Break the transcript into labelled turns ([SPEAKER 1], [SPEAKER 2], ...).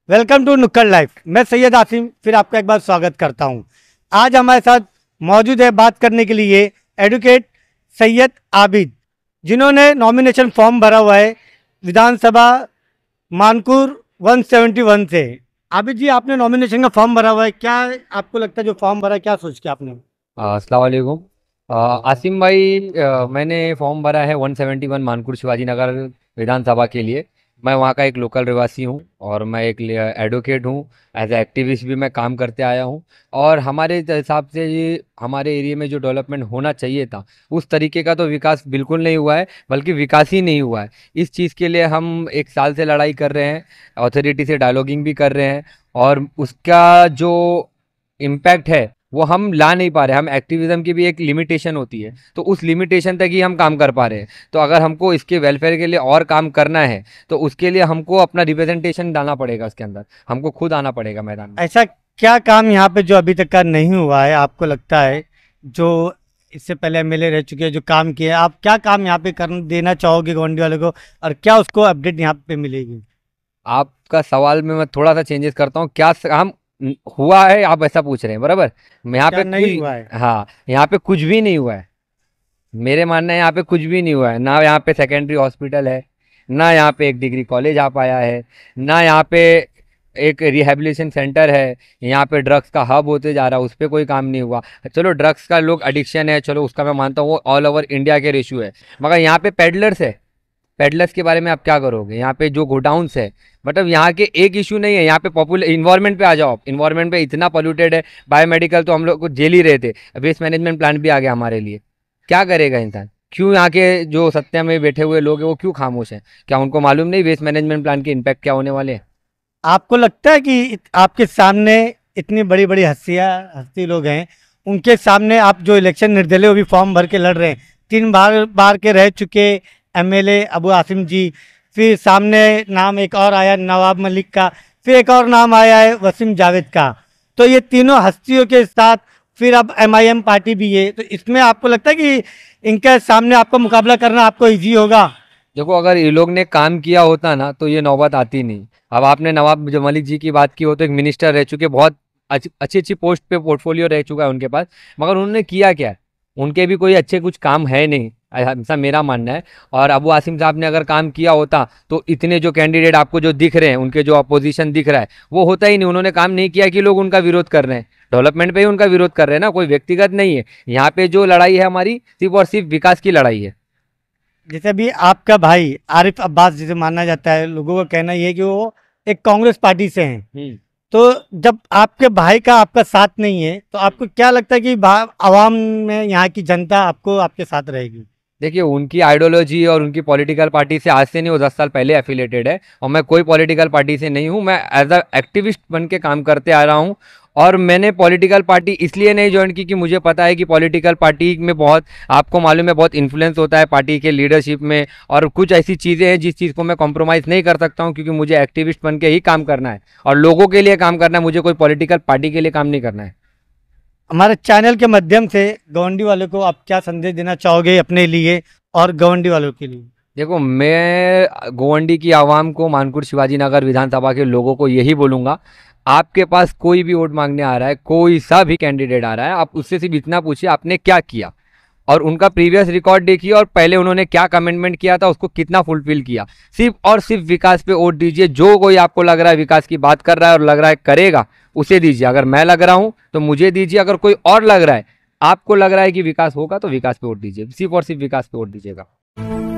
[SPEAKER 1] Welcome to नुक्कड़ life. मैं सैयद आसिम फिर आपका एक बार स्वागत करता हूं। आज हमारे साथ मौजूद है बात करने के लिए एडवोकेट सैयद आबिद, जिन्होंने नॉमिनेशन फॉर्म भरा हुआ है विधानसभा मानकुर 171 से। आबिद जी, आपने नॉमिनेशन का फॉर्म भरा हुआ है, क्या आपको लगता है जो फॉर्म भरा है, क्या सोच के आपने?
[SPEAKER 2] अस्सलाम वालेकुम। आसिम भाई, मैंने फॉर्म भरा है 171 मानकुर शिवाजी नगर विधानसभा के लिए। मैं वहाँ का एक लोकल निवासी हूँ और मैं एक एडवोकेट हूँ। एज ए एक्टिविस्ट भी मैं काम करते आया हूँ। और हमारे हिसाब से ये हमारे एरिया में जो डेवलपमेंट होना चाहिए था उस तरीके का तो विकास बिल्कुल नहीं हुआ है, बल्कि विकास ही नहीं हुआ है। इस चीज़ के लिए हम एक साल से लड़ाई कर रहे हैं, अथॉरिटी से डायलॉगिंग भी कर रहे हैं। और उसका जो इम्पैक्ट है वो हम ला नहीं पा रहे। हम एक्टिविज्म की भी एक लिमिटेशन होती है, तो उस लिमिटेशन तक ही हम काम कर पा रहे हैं। तो अगर हमको इसके वेलफेयर के लिए और काम करना है तो उसके लिए हमको अपना रिप्रेजेंटेशन डालना पड़ेगा, उसके अंदर हमको खुद आना पड़ेगा मैदान में।
[SPEAKER 1] ऐसा क्या काम यहाँ पे जो अभी तक का नहीं हुआ है आपको लगता है, जो इससे पहले एमएलए रह चुके हैं जो काम किए, आप क्या काम यहाँ पे कर देना चाहोगे गवर्नमेंट वाले को, और क्या उसको अपडेट यहाँ पे मिलेगी?
[SPEAKER 2] आपका सवाल में मैं थोड़ा सा चेंजेस करता हूँ। क्या काम हुआ है आप ऐसा पूछ रहे हैं, बराबर? यहाँ
[SPEAKER 1] क्या
[SPEAKER 2] पे
[SPEAKER 1] नहीं हुआ है?
[SPEAKER 2] हाँ, यहाँ पे कुछ भी नहीं हुआ है। मेरे मानना है यहाँ पे कुछ भी नहीं हुआ है। ना यहाँ पे सेकेंडरी हॉस्पिटल है, ना यहाँ पे एक डिग्री कॉलेज आ पाया है, ना यहाँ पे एक रिहेबिलिटेशन सेंटर है। यहाँ पे ड्रग्स का हब होते जा रहा है, उस पर कोई काम नहीं हुआ। चलो ड्रग्स का लोग एडिक्शन है, चलो उसका मैं मानता हूँ, वो ऑल ओवर इंडिया के रेशू है। मगर यहाँ पे पेडलर्स है, पेडलर्स के बारे में आप क्या करोगे? यहाँ पे जो गोडाउन्स है, मतलब यहाँ के एक इशू नहीं है। यहाँ पे पॉपुलर इन्वायरमेंट पे आ जाओ, इन्वायरमेंट पे इतना पोल्यूटेड है। बायोमेडिकल तो हम लोग को जेल ही रहे थे, वेस्ट मैनेजमेंट प्लांट भी आ गया हमारे लिए। क्या करेगा इंसान? क्यों यहाँ के जो सत्ता में बैठे हुए लोग हैं वो क्यों खामोश हैं? क्या उनको मालूम नहीं वेस्ट मैनेजमेंट प्लान के इम्पैक्ट क्या होने वाले हैं?
[SPEAKER 1] आपको लगता है कि आपके सामने इतनी बड़ी बड़ी हस्ती लोग हैं, उनके सामने आप जो इलेक्शन निर्दलीय वो भी फॉर्म भर के लड़ रहे हैं, 3 बार के रह चुके एमएलए अबू आसिम जी, फिर सामने नाम एक और आया नवाब मलिक का, फिर एक और नाम आया है वसीम जावेद का, तो ये तीनों हस्तियों के साथ फिर अब एमआईएम पार्टी भी है, तो इसमें आपको लगता है कि इनके सामने आपको मुकाबला करना आपको ईजी होगा?
[SPEAKER 2] देखो, अगर ये लोग ने काम किया होता ना तो ये नौबत आती नहीं। अब आपने नवाब मलिक जी की बात की हो, तो एक मिनिस्टर रह चुके, बहुत अच्छी अच्छी पोस्ट पे पोर्टफोलियो रह चुका है उनके पास, मगर उन्होंने किया क्या? उनके भी कोई अच्छे कुछ काम है नहीं, ऐसा मेरा मानना है। और अबू आसिम साहब ने अगर काम किया होता तो इतने जो कैंडिडेट आपको जो दिख रहे हैं, उनके जो अपोजिशन दिख रहा है, वो होता ही नहीं। उन्होंने काम नहीं किया कि लोग उनका विरोध कर रहे हैं। डेवलपमेंट पे ही उनका विरोध कर रहे हैं ना, कोई व्यक्तिगत नहीं है। यहाँ पे जो लड़ाई है हमारी, सिर्फ और सिर्फ विकास की लड़ाई है।
[SPEAKER 1] जैसे अभी आपका भाई आरिफ अब्बास, जिसे माना जाता है, लोगों का कहना ये है कि वो एक कांग्रेस पार्टी से हैं, तो जब आपके भाई का आपका साथ नहीं है तो आपको क्या लगता है कि आवाम में यहाँ की जनता आपको आपके साथ रहेगी?
[SPEAKER 2] देखिए, उनकी आइडियोलॉजी और उनकी पॉलिटिकल पार्टी से आज से नहीं, वो 10 साल पहले एफिलेटेड है। और मैं कोई पॉलिटिकल पार्टी से नहीं हूँ, मैं एज अ एक्टिविस्ट बन के काम करते आ रहा हूँ। और मैंने पॉलिटिकल पार्टी इसलिए नहीं ज्वाइन की कि मुझे पता है कि पॉलिटिकल पार्टी में बहुत, आपको मालूम है, बहुत इन्फ्लुएंस होता है पार्टी के लीडरशिप में। और कुछ ऐसी चीज़ें हैं जिस चीज़ को मैं कॉम्प्रोमाइज़ नहीं कर सकता हूँ, क्योंकि मुझे एक्टिविस्ट बन के ही काम करना है और लोगों के लिए काम करना है। मुझे कोई पॉलिटिकल पार्टी के लिए काम नहीं करना है।
[SPEAKER 1] हमारे चैनल के माध्यम से गवंडी वालों को आप क्या संदेश देना चाहोगे अपने लिए और गवंडी वालों के लिए?
[SPEAKER 2] देखो, मैं गोवंडी की आवाम को, मानकुर शिवाजी नगर विधानसभा के लोगों को यही बोलूँगा, आपके पास कोई भी वोट मांगने आ रहा है, कोई सा भी कैंडिडेट आ रहा है, आप उससे सिर्फ इतना पूछिए आपने क्या किया, और उनका प्रीवियस रिकॉर्ड देखिए, और पहले उन्होंने क्या कमिटमेंट किया था उसको कितना फुलफिल किया। सिर्फ और सिर्फ विकास पे वोट दीजिए। जो कोई आपको लग रहा है विकास की बात कर रहा है और लग रहा है करेगा, उसे दीजिए। अगर मैं लग रहा हूँ तो मुझे दीजिए। अगर कोई और लग रहा है, आपको लग रहा है कि विकास होगा, तो विकास पे वोट दीजिए। सिर्फ और सिर्फ विकास पे वोट दीजिएगा।